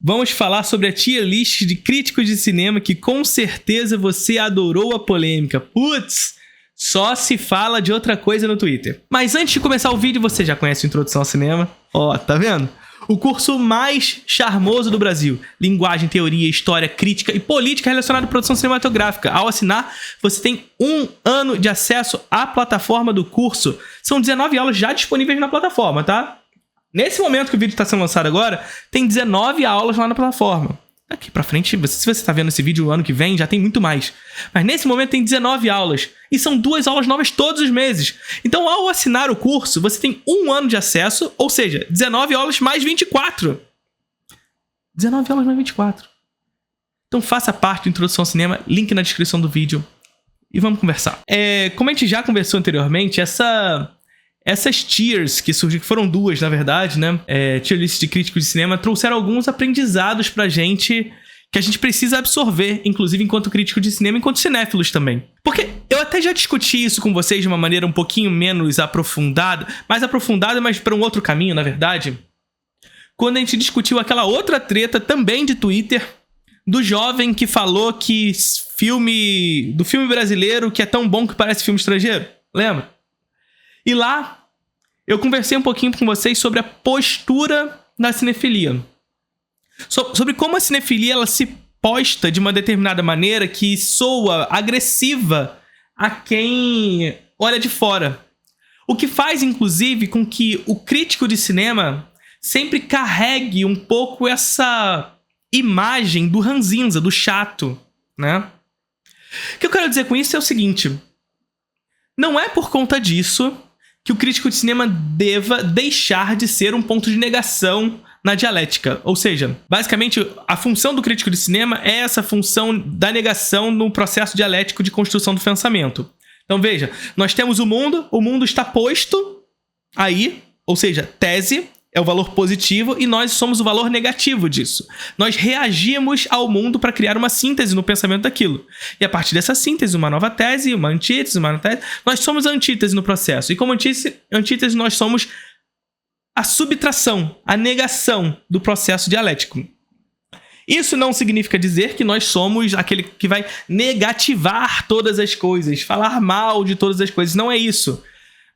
Vamos falar sobre a tier list de críticos de cinema que com certeza você adorou a polêmica. Putz, só se fala de outra coisa no Twitter. Mas antes de começar o vídeo, você já conhece a Introdução ao Cinema? Ó, tá vendo? O curso mais charmoso do Brasil. Linguagem, teoria, história, crítica e política relacionada à produção cinematográfica. Ao assinar, você tem 1 ano de acesso à plataforma do curso. São 19 aulas já disponíveis na plataforma, tá? Nesse momento que o vídeo está sendo lançado agora, tem 19 aulas lá na plataforma. Daqui pra frente, se você está vendo esse vídeo o ano que vem, já tem muito mais. Mas nesse momento tem 19 aulas. E são 2 aulas novas todos os meses. Então, ao assinar o curso, você tem 1 ano de acesso, ou seja, 19 aulas mais 24. 19 aulas mais 24. Então faça parte do Introdução ao Cinema, link na descrição do vídeo. E vamos conversar. Como a gente já conversou anteriormente, essas tiers que surgiram, que foram 2, na verdade, né? Tier list de críticos de cinema, trouxeram alguns aprendizados pra gente que a gente precisa absorver, inclusive enquanto crítico de cinema, enquanto cinéfilos também. Porque eu até já discuti isso com vocês de uma maneira um pouquinho menos aprofundada, mas para um outro caminho, na verdade. Quando a gente discutiu aquela outra treta também de Twitter, do jovem que falou que do filme brasileiro que é tão bom que parece filme estrangeiro. Lembra? E lá, eu conversei um pouquinho com vocês sobre a postura da cinefilia. Sobre como a cinefilia ela se posta de uma determinada maneira que soa agressiva a quem olha de fora. O que faz, inclusive, com que o crítico de cinema sempre carregue um pouco essa imagem do ranzinza, do chato, né? O que eu quero dizer com isso é o seguinte: não é por conta disso que o crítico de cinema deva deixar de ser um ponto de negação na dialética. Ou seja, basicamente, a função do crítico de cinema é essa função da negação no processo dialético de construção do pensamento. Então veja, nós temos o mundo está posto aí, ou seja, tese é o valor positivo e nós somos o valor negativo disso. Nós reagimos ao mundo para criar uma síntese no pensamento daquilo. E a partir dessa síntese, uma nova tese, uma antítese, nós somos a antítese no processo. E como antítese, nós somos a subtração, a negação do processo dialético. Isso não significa dizer que nós somos aquele que vai negativar todas as coisas, falar mal de todas as coisas. Não é isso.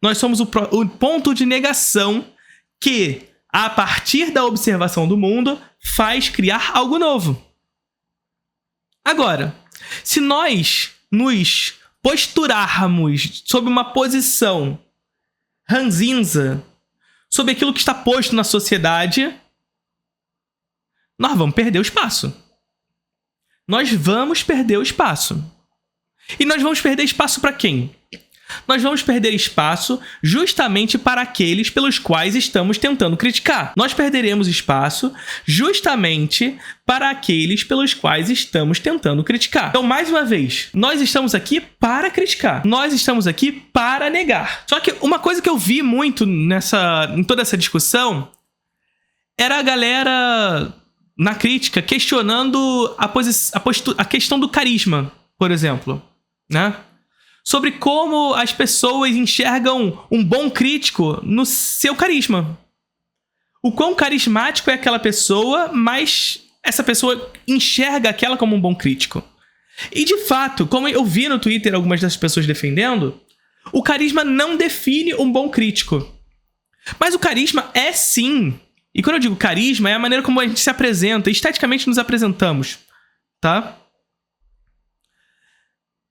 Nós somos o ponto de negação que, a partir da observação do mundo, faz criar algo novo. Agora, se nós nos posturarmos sob uma posição ranzinza, sobre aquilo que está posto na sociedade, nós vamos perder o espaço. Nós vamos perder o espaço. E nós vamos perder espaço para quem? Nós vamos perder espaço justamente para aqueles pelos quais estamos tentando criticar. Nós perderemos espaço justamente para aqueles pelos quais estamos tentando criticar. Então, mais uma vez, nós estamos aqui para criticar. Nós estamos aqui para negar. Só que uma coisa que eu vi muito em toda essa discussão era a galera na crítica questionando a questão do carisma, por exemplo, né? Sobre como as pessoas enxergam um bom crítico no seu carisma. O quão carismático é aquela pessoa, mas essa pessoa enxerga aquela como um bom crítico. E de fato, como eu vi no Twitter algumas dessas pessoas defendendo, o carisma não define um bom crítico. Mas o carisma é sim. E quando eu digo carisma, é a maneira como a gente se apresenta, esteticamente nos apresentamos, tá?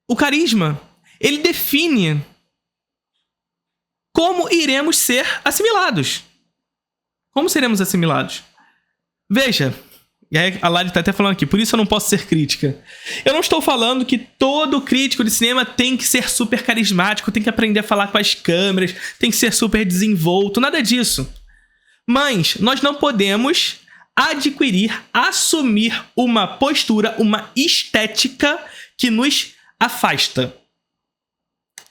O carisma, ele define como iremos ser assimilados. Como seremos assimilados? Veja, e aí a Lari tá até falando aqui, por isso eu não posso ser crítica. Eu não estou falando que todo crítico de cinema tem que ser super carismático, tem que aprender a falar com as câmeras, tem que ser super desenvolto, nada disso. Mas nós não podemos assumir uma postura, uma estética que nos afasta.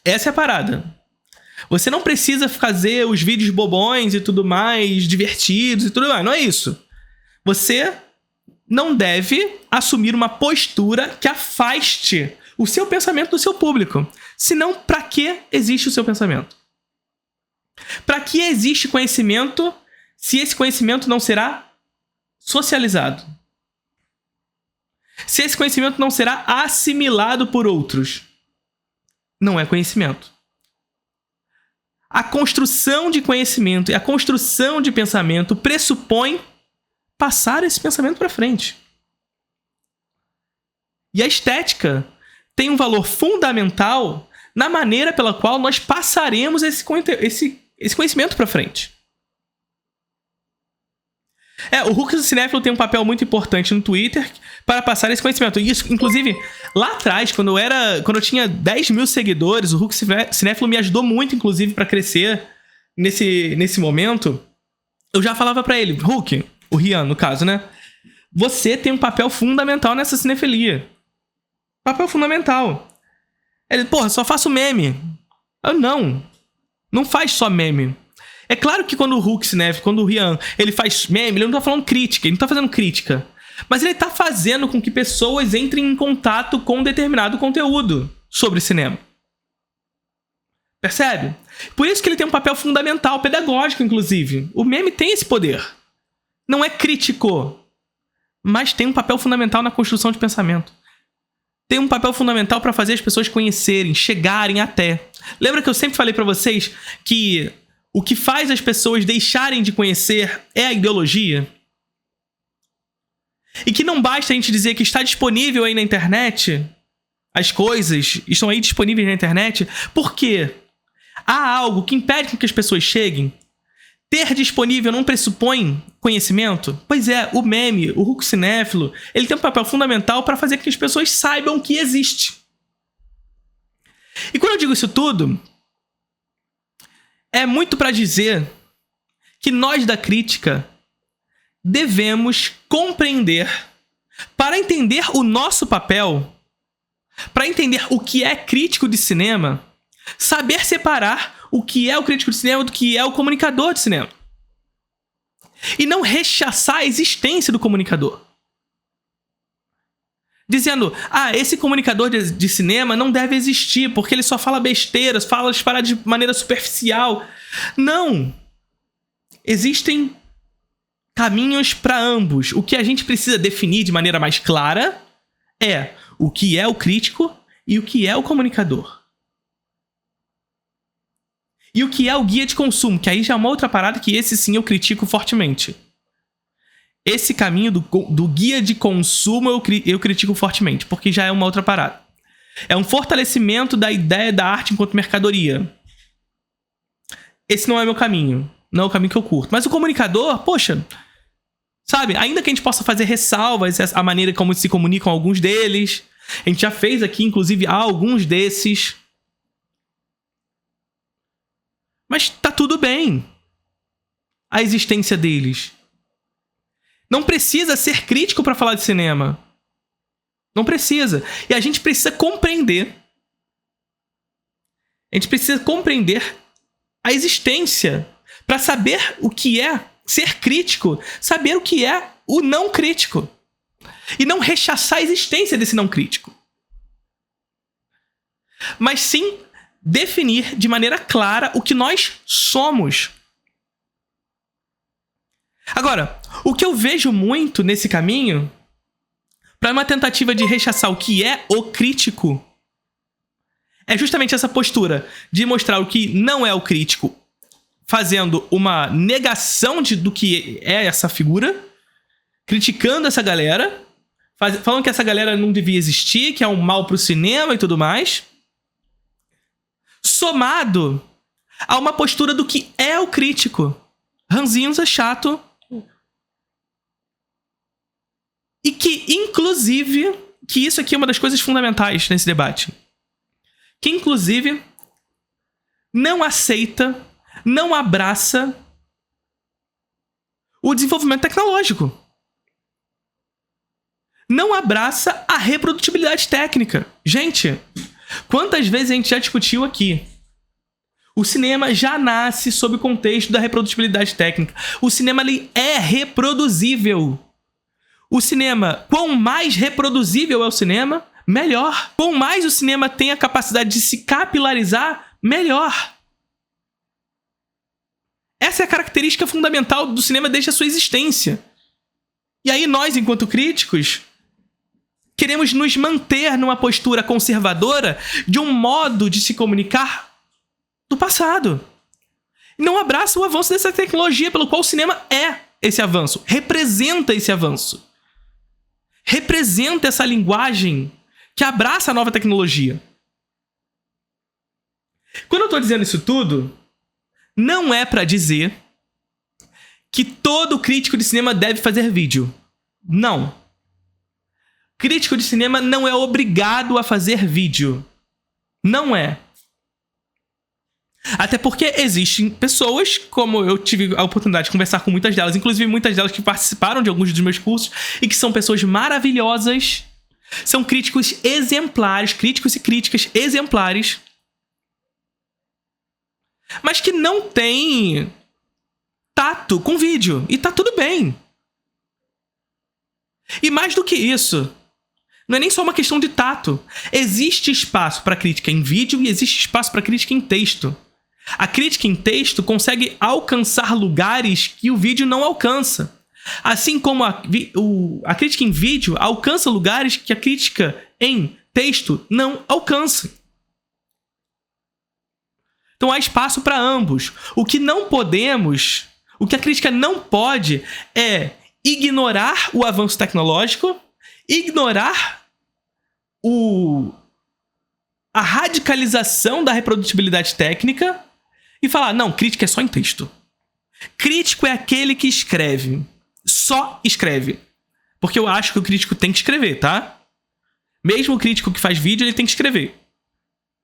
Essa é a parada. Você não precisa fazer os vídeos bobões e tudo mais, divertidos e tudo mais. Não é isso. Você não deve assumir uma postura que afaste o seu pensamento do seu público. Senão, para que existe o seu pensamento? Para que existe conhecimento se esse conhecimento não será socializado. Se esse conhecimento não será assimilado por outros, não é conhecimento. A construção de conhecimento e a construção de pensamento pressupõe passar esse pensamento para frente. E a estética tem um valor fundamental na maneira pela qual nós passaremos esse conhecimento para frente. O Hux Cinéfilo tem um papel muito importante no Twitter para passar esse conhecimento. E isso, inclusive, lá atrás, quando eu tinha 10 mil seguidores, o Hux Cinéfilo me ajudou muito, inclusive, para crescer nesse momento. Eu já falava para ele, Hulk, o Rian, no caso, né? Você tem um papel fundamental nessa cinefilia. Papel fundamental. Ele, porra, só faço meme. Eu, não faz só meme. É claro que quando o Hux, né, quando o Rian, ele faz meme, ele não tá falando crítica, ele não tá fazendo crítica. Mas ele tá fazendo com que pessoas entrem em contato com determinado conteúdo sobre cinema. Percebe? Por isso que ele tem um papel fundamental, pedagógico, inclusive. O meme tem esse poder. Não é crítico, mas tem um papel fundamental na construção de pensamento. Tem um papel fundamental para fazer as pessoas conhecerem, chegarem até. Lembra que eu sempre falei para vocês que o que faz as pessoas deixarem de conhecer é a ideologia? E que não basta a gente dizer que está disponível aí na internet, as coisas estão aí disponíveis na internet, porque há algo que impede que as pessoas cheguem. Ter disponível não pressupõe conhecimento? Pois é, o meme, o Hux Cinéfilo, ele tem um papel fundamental para fazer com que as pessoas saibam que existe. E quando eu digo isso tudo, é muito para dizer que nós da crítica devemos compreender, para entender o nosso papel, para entender o que é crítico de cinema, saber separar o que é o crítico de cinema do que é o comunicador de cinema. E não rechaçar a existência do comunicador. Dizendo, esse comunicador de cinema não deve existir, porque ele só fala besteiras, fala as paradas de maneira superficial. Não! Existem caminhos para ambos. O que a gente precisa definir de maneira mais clara é o que é o crítico e o que é o comunicador. E o que é o guia de consumo, que aí já é uma outra parada que esse sim eu critico fortemente. Esse caminho do guia de consumo eu critico fortemente, porque já é uma outra parada. É um fortalecimento da ideia da arte enquanto mercadoria. Esse não é meu caminho. Não é o caminho que eu curto. Mas o comunicador, poxa, sabe? Ainda que a gente possa fazer ressalvas, a maneira como se comunicam alguns deles. A gente já fez aqui, inclusive, alguns desses. Mas tá tudo bem. A existência deles. Não precisa ser crítico para falar de cinema. Não precisa. E a gente precisa compreender. A gente precisa compreender a existência para saber o que é ser crítico, saber o que é o não crítico. E não rechaçar a existência desse não crítico. Mas sim definir de maneira clara o que nós somos. Agora, o que eu vejo muito nesse caminho, para uma tentativa de rechaçar o que é o crítico, é justamente essa postura de mostrar o que não é o crítico, fazendo uma negação do que é essa figura, criticando essa galera, falando que essa galera não devia existir, que é um mal pro cinema e tudo mais, somado a uma postura do que é o crítico. Ranzinza, chato. E que, inclusive, que isso aqui é uma das coisas fundamentais nesse debate. Que, inclusive, não aceita, não abraça o desenvolvimento tecnológico. Não abraça a reprodutibilidade técnica. Gente, quantas vezes a gente já discutiu aqui? O cinema já nasce sob o contexto da reprodutibilidade técnica. O cinema ali é reproduzível. O cinema, quanto mais reproduzível é o cinema, melhor. Quanto mais o cinema tem a capacidade de se capilarizar, melhor. Essa é a característica fundamental do cinema desde a sua existência. E aí nós, enquanto críticos, queremos nos manter numa postura conservadora de um modo de se comunicar do passado. Não abraça o avanço dessa tecnologia, pelo qual o cinema é esse avanço, representa esse avanço. Representa essa linguagem que abraça a nova tecnologia. Quando eu estou dizendo isso tudo, não é para dizer que todo crítico de cinema deve fazer vídeo. Não. Crítico de cinema não é obrigado a fazer vídeo. Não é. Até porque existem pessoas, como eu tive a oportunidade de conversar com muitas delas, inclusive muitas delas que participaram de alguns dos meus cursos, e que são pessoas maravilhosas, são críticos exemplares, críticos e críticas exemplares, mas que não têm tato com vídeo, e tá tudo bem. E mais do que isso, não é nem só uma questão de tato. Existe espaço para crítica em vídeo e existe espaço para crítica em texto. A crítica em texto consegue alcançar lugares que o vídeo não alcança. Assim como a crítica em vídeo alcança lugares que a crítica em texto não alcança. Então há espaço para ambos. O que a crítica não pode é ignorar o avanço tecnológico, ignorar a radicalização da reprodutibilidade técnica e falar, não, crítica é só em texto. Crítico é aquele que escreve. Só escreve. Porque eu acho que o crítico tem que escrever, tá? Mesmo o crítico que faz vídeo, ele tem que escrever.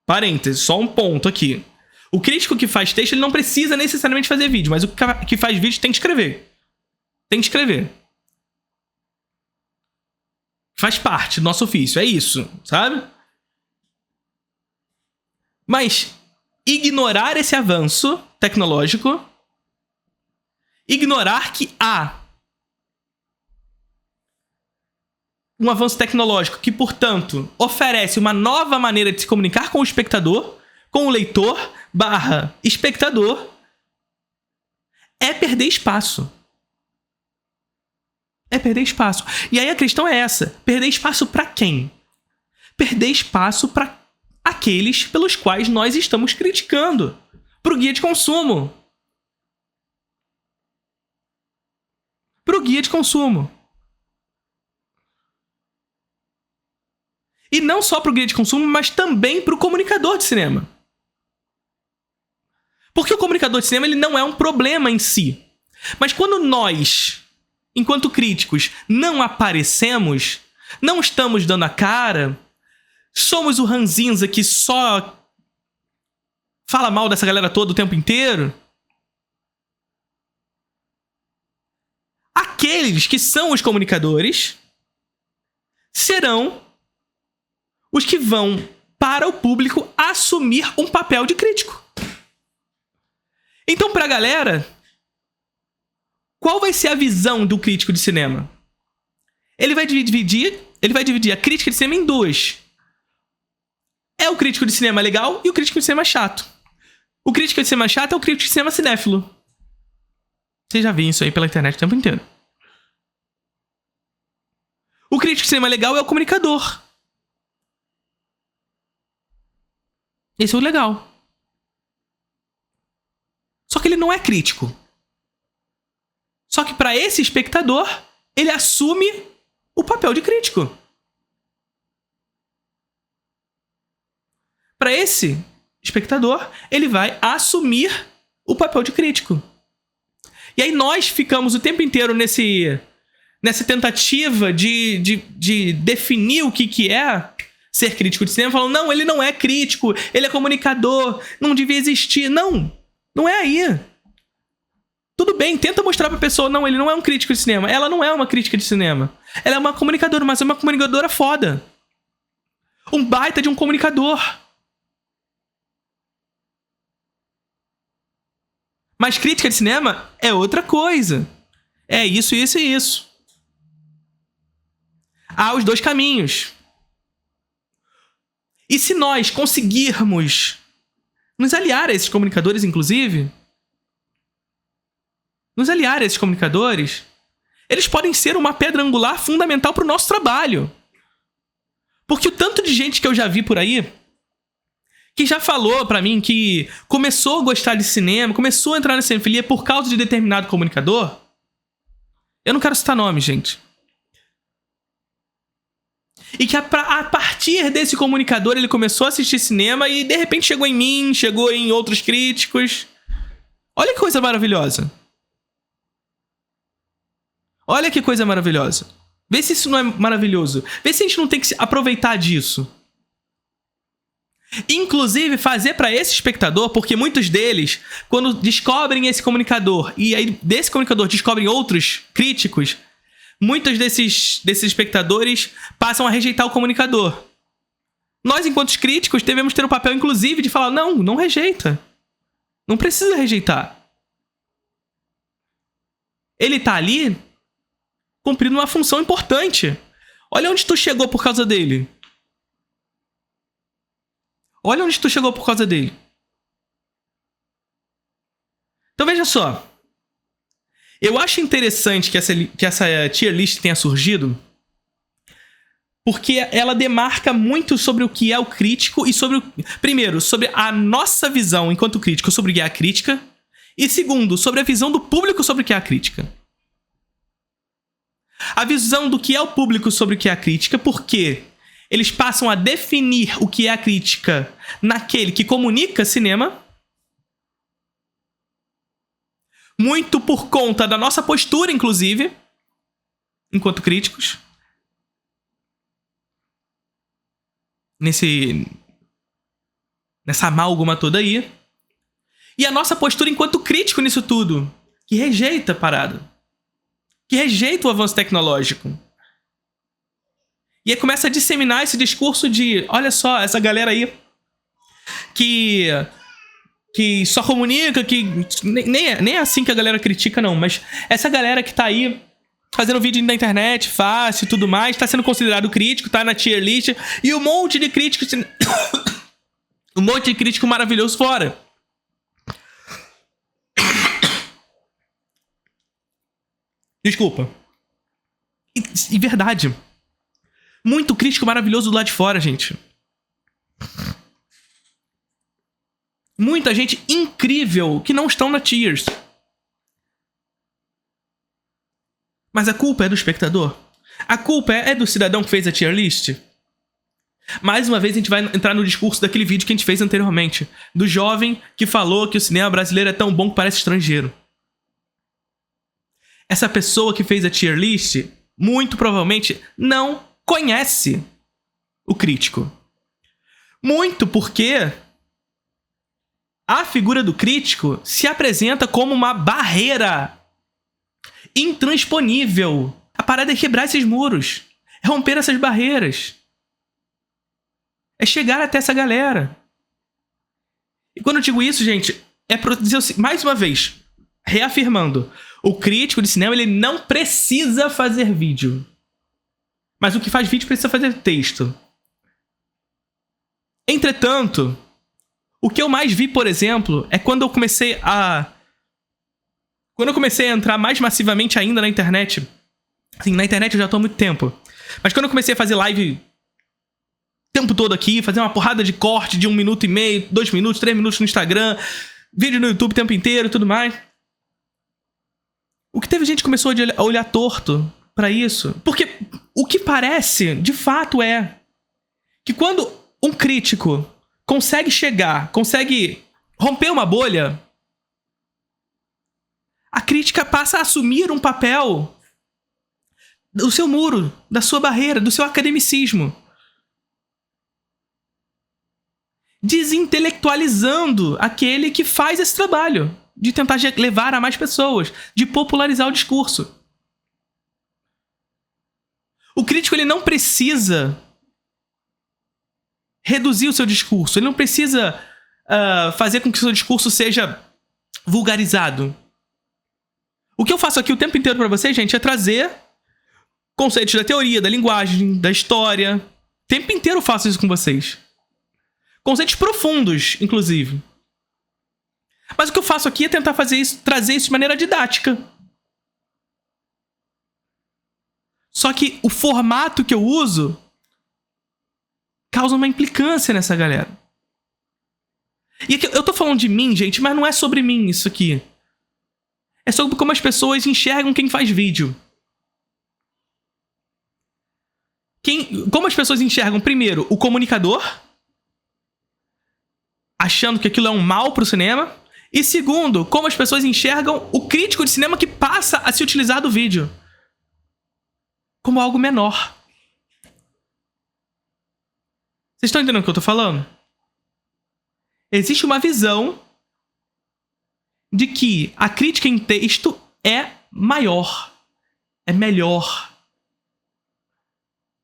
Parênteses, só um ponto aqui. O crítico que faz texto, ele não precisa necessariamente fazer vídeo, mas o que faz vídeo tem que escrever. Tem que escrever. Faz parte do nosso ofício, é isso, sabe? Mas ignorar esse avanço tecnológico, ignorar que há um avanço tecnológico que, portanto, oferece uma nova maneira de se comunicar com o espectador, com o leitor / espectador, é perder espaço. É perder espaço. E aí a questão é essa. Perder espaço para quem? Perder espaço para aqueles pelos quais nós estamos criticando. Para o guia de consumo. Para o guia de consumo. E não só para o guia de consumo, mas também para o comunicador de cinema. Porque o comunicador de cinema ele não é um problema em si. Mas quando nós, enquanto críticos, não aparecemos, não estamos dando a cara, somos o ranzinza que só fala mal dessa galera toda o tempo inteiro, aqueles que são os comunicadores serão os que vão, para o público, assumir um papel de crítico. Então, pra galera, qual vai ser a visão do crítico de cinema? Ele vai dividir a crítica de cinema em duas. É o crítico de cinema legal e o crítico de cinema chato. O crítico de cinema chato é o crítico de cinema cinéfilo. Vocês já viram isso aí pela internet o tempo inteiro. O crítico de cinema legal é o comunicador. Esse é o legal. Só que ele não é crítico. Só que para esse espectador, ele assume o papel de crítico. Para esse espectador, ele vai assumir o papel de crítico. E aí nós ficamos o tempo inteiro nessa tentativa de definir o que é ser crítico de cinema, falando, não, ele não é crítico, ele é comunicador, não devia existir. Não é aí. Tudo bem, tenta mostrar pra pessoa, não, ele não é um crítico de cinema. Ela não é uma crítica de cinema. Ela é uma comunicadora, mas é uma comunicadora foda. Um baita de um comunicador. Mas crítica de cinema é outra coisa. É isso, isso e isso. Há os dois caminhos. E se nós conseguirmos nos aliar a esses comunicadores, inclusive, eles podem ser uma pedra angular fundamental para o nosso trabalho. Porque o tanto de gente que eu já vi por aí, que já falou pra mim que começou a gostar de cinema, começou a entrar na cinefilia por causa de determinado comunicador. Eu não quero citar nome, gente. E que a partir desse comunicador ele começou a assistir cinema e de repente chegou em mim, chegou em outros críticos. Olha que coisa maravilhosa. Olha que coisa maravilhosa. Vê se isso não é maravilhoso. Vê se a gente não tem que aproveitar disso. Inclusive fazer para esse espectador, porque muitos deles, quando descobrem esse comunicador e aí desse comunicador descobrem outros críticos, muitos desses espectadores passam a rejeitar o comunicador. Nós, enquanto críticos, devemos ter o papel, inclusive, de falar, não rejeita. Não precisa rejeitar. Ele tá ali cumprindo uma função importante. Olha onde tu chegou por causa dele. Olha onde tu chegou por causa dele. Então veja só. Eu acho interessante que essa tier list tenha surgido, porque ela demarca muito sobre o que é o crítico e primeiro, sobre a nossa visão enquanto crítico sobre o que é a crítica, e segundo, sobre a visão do público sobre o que é a crítica. A visão do que é o público sobre o que é a crítica, porque eles passam a definir o que é a crítica naquele que comunica cinema, muito por conta da nossa postura, inclusive, enquanto críticos, nessa amálgama toda aí, e a nossa postura enquanto crítico nisso tudo, que rejeita a parada, que rejeita o avanço tecnológico. E aí começa a disseminar esse discurso de, olha só, essa galera aí que só comunica, que nem é assim que a galera critica, não, mas essa galera que tá aí fazendo vídeo na internet, fácil e tudo mais, tá sendo considerado crítico, tá na tier list, e um monte de críticos um monte de crítico maravilhoso fora. Desculpa. E verdade. Muito crítico maravilhoso do lado de fora, gente. Muita gente incrível que não estão na tiers. Mas a culpa é do espectador? A culpa é do cidadão que fez a tier list? Mais uma vez a gente vai entrar no discurso daquele vídeo que a gente fez anteriormente, do jovem que falou que o cinema brasileiro é tão bom que parece estrangeiro. Essa pessoa que fez a tier list, muito provavelmente, não conhece o crítico. Muito porque a figura do crítico se apresenta como uma barreira intransponível. A parada é quebrar esses muros, é romper essas barreiras, é chegar até essa galera. E quando eu digo isso, gente, é pra dizer mais uma vez, reafirmando, o crítico de cinema ele não precisa fazer vídeo. Mas o que faz vídeo precisa fazer texto. Entretanto, o que eu mais vi, por exemplo, é quando eu comecei a entrar mais massivamente ainda na internet. Assim, na internet eu já tô há muito tempo. Mas quando eu comecei a fazer live o tempo todo aqui, fazer uma porrada de corte de 1 minuto e meio, 2 minutos, 3 minutos no Instagram, vídeo no YouTube o tempo inteiro e tudo mais. O que teve gente que começou a olhar torto pra isso. Porque o que parece, de fato, é que quando um crítico consegue romper uma bolha, a crítica passa a assumir um papel do seu muro, da sua barreira, do seu academicismo. Desintelectualizando aquele que faz esse trabalho de tentar levar a mais pessoas, de popularizar o discurso. O crítico ele não precisa reduzir o seu discurso, ele não precisa fazer com que o seu discurso seja vulgarizado. O que eu faço aqui o tempo inteiro para vocês, gente, é trazer conceitos da teoria, da linguagem, da história. O tempo inteiro eu faço isso com vocês. Conceitos profundos, inclusive. Mas o que eu faço aqui é tentar trazer isso de maneira didática. Só que o formato que eu uso causa uma implicância nessa galera. E aqui, eu tô falando de mim, gente, mas não é sobre mim isso aqui. É sobre como as pessoas enxergam quem faz vídeo. Como as pessoas enxergam, primeiro, o comunicador, achando que aquilo é um mal pro cinema. E segundo, como as pessoas enxergam o crítico de cinema que passa a se utilizar do vídeo como algo menor. Vocês estão entendendo o que eu tô falando? Existe uma visão de que a crítica em texto é maior, é melhor.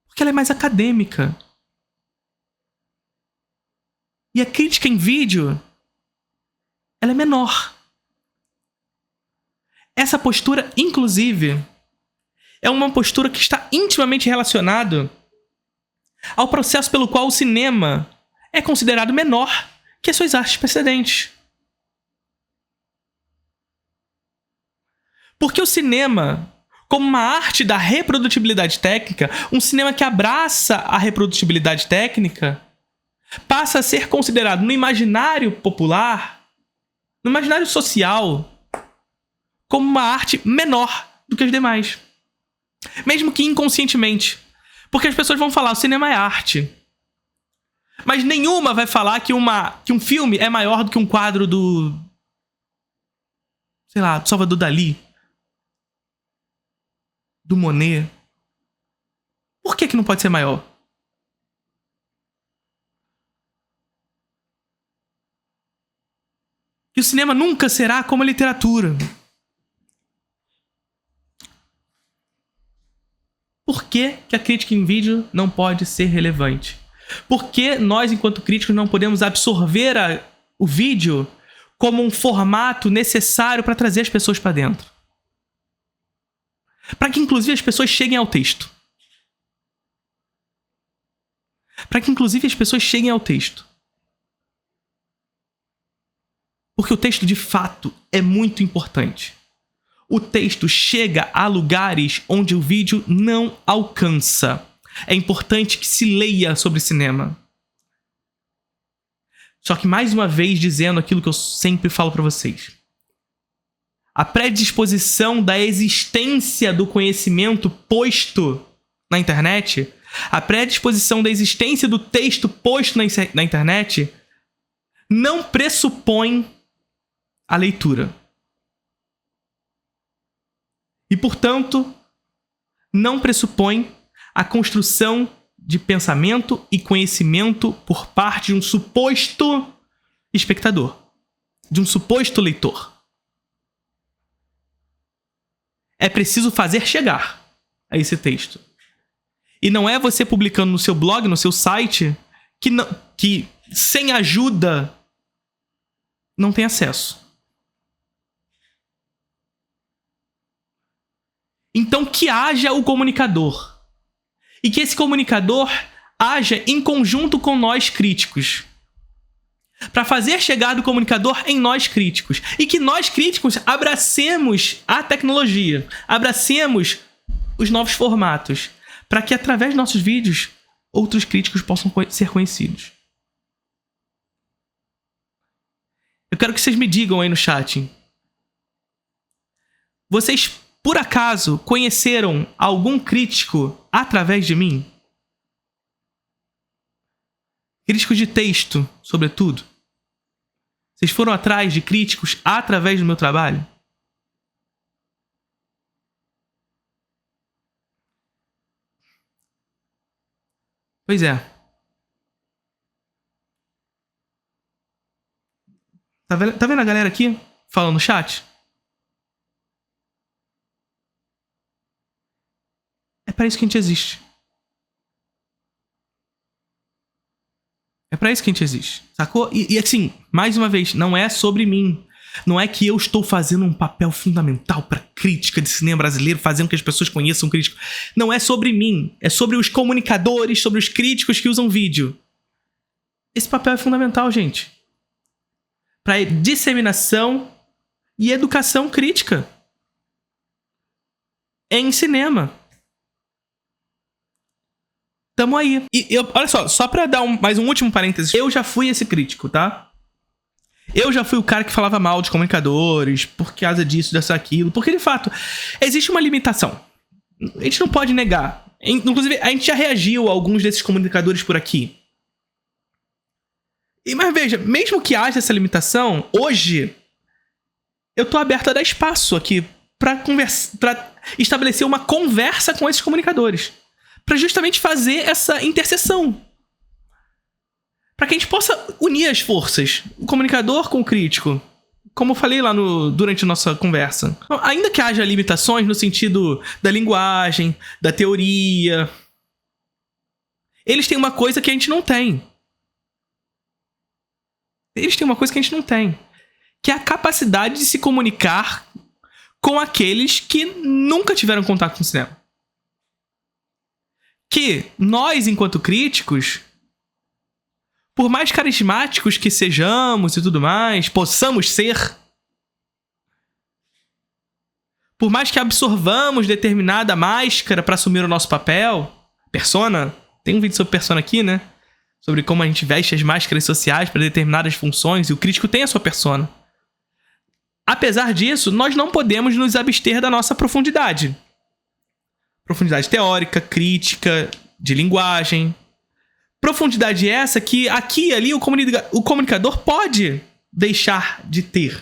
Porque ela é mais acadêmica. E a crítica em vídeo, ela é menor. Essa postura, inclusive, é uma postura que está intimamente relacionada ao processo pelo qual o cinema é considerado menor que as suas artes precedentes. Porque o cinema, como uma arte da reprodutibilidade técnica, um cinema que abraça a reprodutibilidade técnica, passa a ser considerado no imaginário popular, no imaginário social, como uma arte menor do que as demais. Mesmo que inconscientemente. Porque as pessoas vão falar, o cinema é arte. Mas nenhuma vai falar que um filme é maior do que um quadro do... sei lá, do Salvador Dalí. Do Monet. Por que não pode ser maior? Que o cinema nunca será como a literatura. Por que a crítica em vídeo não pode ser relevante? Por que nós, enquanto críticos, não podemos absorver o vídeo como um formato necessário para trazer as pessoas para dentro? Para que, inclusive, as pessoas cheguem ao texto. Para que, inclusive, as pessoas cheguem ao texto. Porque o texto, de fato, é muito importante. O texto chega a lugares onde o vídeo não alcança. É importante que se leia sobre cinema. Só que, mais uma vez, dizendo aquilo que eu sempre falo para vocês. A predisposição da existência do conhecimento posto na internet, a predisposição da existência do texto posto na internet, não pressupõe a leitura. E, portanto, não pressupõe a construção de pensamento e conhecimento por parte de um suposto espectador, de um suposto leitor. É preciso fazer chegar a esse texto. E não é você publicando no seu blog, no seu site, que sem ajuda não tem acesso. Então, que haja o comunicador. E que esse comunicador haja em conjunto com nós críticos. Para fazer chegar do comunicador em nós críticos. E que nós críticos abracemos a tecnologia. Abracemos os novos formatos. Para que, através de nossos vídeos, outros críticos possam ser conhecidos. Eu quero que vocês me digam aí no chat. Vocês, por acaso, conheceram algum crítico através de mim? Críticos de texto, sobretudo. Vocês foram atrás de críticos através do meu trabalho? Pois é. Tá vendo a galera aqui falando no chat? É para isso que a gente existe. É para isso que a gente existe, sacou? E assim, mais uma vez, não é sobre mim. Não é que eu estou fazendo um papel fundamental para crítica de cinema brasileiro, fazendo que as pessoas conheçam crítico. Não é sobre mim. É sobre os comunicadores, sobre os críticos que usam vídeo. Esse papel é fundamental, gente. Para disseminação e educação crítica em cinema. tamo aí. E olha só pra dar mais um último parênteses, eu já fui esse crítico, tá? Eu já fui o cara que falava mal de comunicadores, por causa disso, dessa, aquilo. Porque, de fato, existe uma limitação. A gente não pode negar. Inclusive, a gente já reagiu a alguns desses comunicadores por aqui. Mas veja, mesmo que haja essa limitação, hoje, eu tô aberto a dar espaço aqui pra estabelecer uma conversa com esses comunicadores. Pra justamente fazer essa interseção. Para que a gente possa unir as forças, o comunicador com o crítico, como eu falei lá durante a nossa conversa. Então, ainda que haja limitações no sentido da linguagem, da teoria, eles têm uma coisa que a gente não tem. Eles têm uma coisa que a gente não tem, que é a capacidade de se comunicar com aqueles que nunca tiveram contato com o cinema. Que nós, enquanto críticos, por mais carismáticos que sejamos e tudo mais, possamos ser, por mais que absorvamos determinada máscara para assumir o nosso papel, persona, tem um vídeo sobre persona aqui, né? Sobre como a gente veste as máscaras sociais para determinadas funções, e o crítico tem a sua persona. Apesar disso, nós não podemos nos abster da nossa profundidade. Profundidade teórica, crítica, de linguagem. Profundidade essa que aqui e ali o comunicador pode deixar de ter.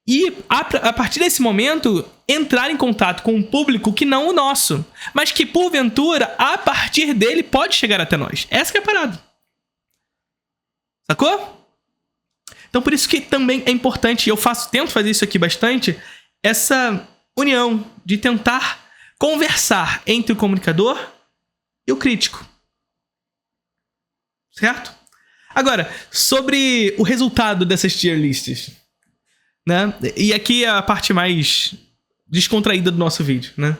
E a partir desse momento, entrar em contato com um público que não o nosso, mas que porventura, a partir dele, pode chegar até nós. Essa que é a parada. Sacou? Então por isso que também é importante, e eu tento fazer isso aqui bastante, essa união de tentar conversar entre o comunicador e o crítico. Certo? Agora, sobre o resultado dessas tier lists, né? E aqui é a parte mais descontraída do nosso vídeo, né?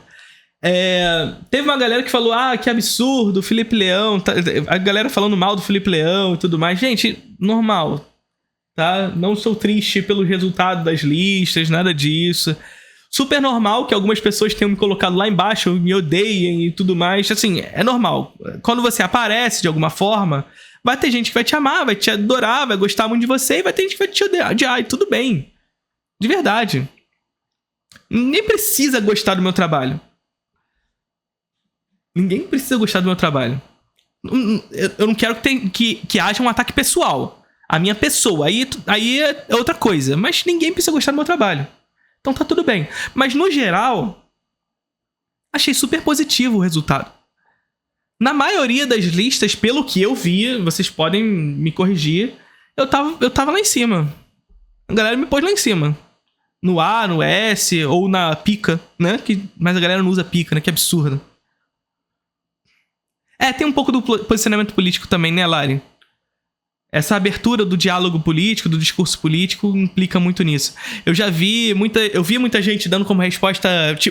Teve uma galera que falou, que absurdo, o Felipe Leão, a galera falando mal do Felipe Leão e tudo mais. Gente, normal, tá? Não sou triste pelo resultado das listas, nada disso. Super normal que algumas pessoas tenham me colocado lá embaixo, me odeiem e tudo mais. Assim, é normal. Quando você aparece de alguma forma, vai ter gente que vai te amar, vai te adorar, vai gostar muito de você, e vai ter gente que vai te odiar, e tudo bem. De verdade. Ninguém precisa gostar do meu trabalho. Ninguém precisa gostar do meu trabalho. Eu não quero que haja um ataque pessoal. A minha pessoa. Aí é outra coisa. Mas ninguém precisa gostar do meu trabalho. Então tá tudo bem. Mas no geral, achei super positivo o resultado. Na maioria das listas, pelo que eu vi, vocês podem me corrigir, eu tava lá em cima. A galera me pôs lá em cima. No A, no S, ou na pica, né? Mas a galera não usa pica, né? Que absurdo. Tem um pouco do posicionamento político também, né, Lari? Essa abertura do diálogo político, do discurso político, implica muito nisso. Eu vi muita gente dando como resposta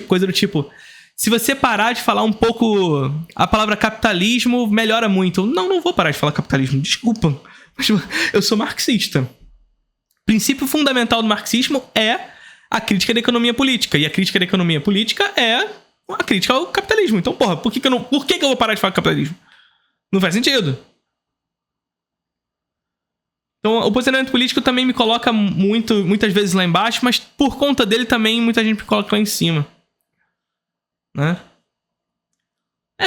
coisa do tipo: se você parar de falar um pouco a palavra capitalismo, melhora muito. Não vou parar de falar capitalismo, desculpa. Mas eu sou marxista. O princípio fundamental do marxismo é a crítica da economia política. E a crítica da economia política é a crítica ao capitalismo. Então, porra, por que que eu vou parar de falar capitalismo? Não faz sentido. Então, o posicionamento político também me coloca muitas vezes lá embaixo, mas por conta dele também muita gente me coloca lá em cima. Né?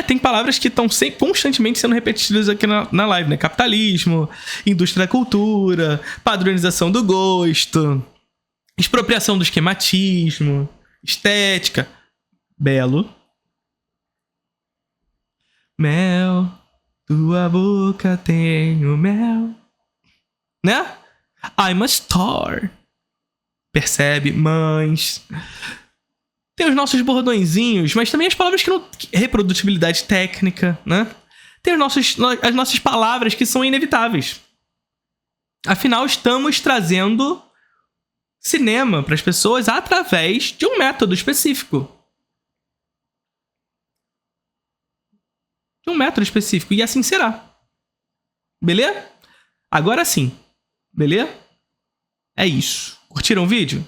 Tem palavras que estão constantemente sendo repetidas aqui na live, né? Capitalismo, indústria da cultura, padronização do gosto, expropriação do esquematismo, estética, belo. Mel, tua boca tem o mel. Né? I'm a star. Percebe? Mães. Tem os nossos bordõezinhos, mas também as palavras que não... reprodutibilidade técnica, né? Tem as nossas palavras que são inevitáveis. Afinal, estamos trazendo cinema para as pessoas através de um método específico. De um método específico. E assim será. Beleza? Agora sim. Beleza? É isso. Curtiram o vídeo?